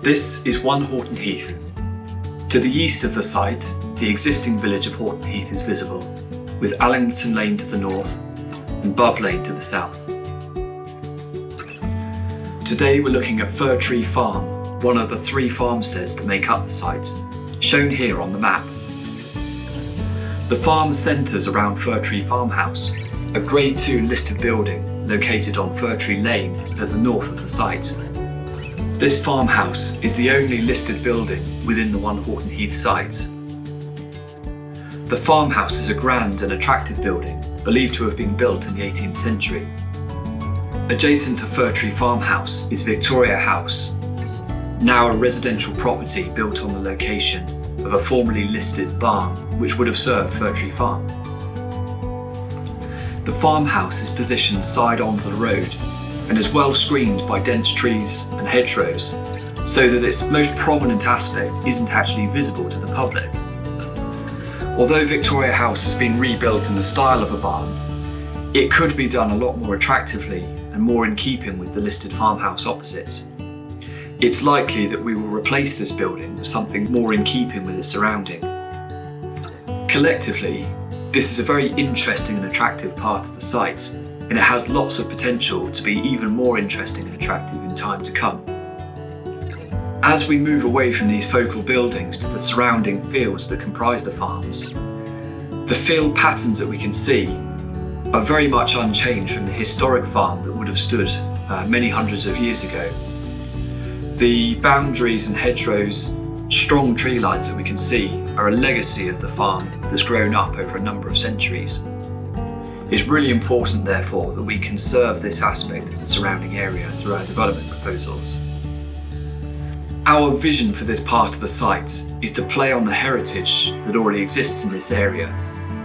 This is 1 Horton Heath. To the east of the site, the existing village of Horton Heath is visible, with Allington Lane to the north and Bub Lane to the south. Today we're looking at Fir Tree Farm, one of the 3 farmsteads that make up the site, shown here on the map. The farm centres around Fir Tree Farmhouse, a Grade 2 listed building located on Fir Tree Lane at the north of the site. This farmhouse is the only listed building within the 1 Horton Heath site. The farmhouse is a grand and attractive building, believed to have been built in the 18th century. Adjacent to Fir Tree Farmhouse is Victoria House, now a residential property built on the location of a formerly listed barn which would have served Fir Tree Farm. The farmhouse is positioned side on to the road and is well screened by dense trees and hedgerows, so that its most prominent aspect isn't actually visible to the public. Although Victoria House has been rebuilt in the style of a barn, it could be done a lot more attractively and more in keeping with the listed farmhouse opposite. It's likely that we will replace this building with something more in keeping with its surrounding. Collectively, this is a very interesting and attractive part of the site, and it has lots of potential to be even more interesting and attractive in time to come. As we move away from these focal buildings to the surrounding fields that comprise the farms, the field patterns that we can see are very much unchanged from the historic farm that would have stood many hundreds of years ago. The boundaries and hedgerows, strong tree lines that we can see are a legacy of the farm that's grown up over a number of centuries. It's really important, therefore, that we conserve this aspect of the surrounding area through our development proposals. Our vision for this part of the site is to play on the heritage that already exists in this area,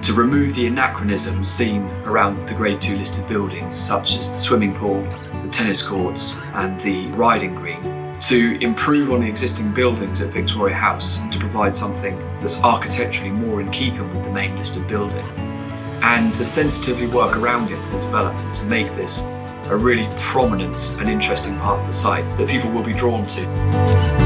to remove the anachronisms seen around the Grade 2 listed buildings, such as the swimming pool, the tennis courts and the riding green, to improve on the existing buildings at Victoria House to provide something that's architecturally more in keeping with the main listed building, and to sensitively work around it with the development to make this a really prominent and interesting part of the site that people will be drawn to.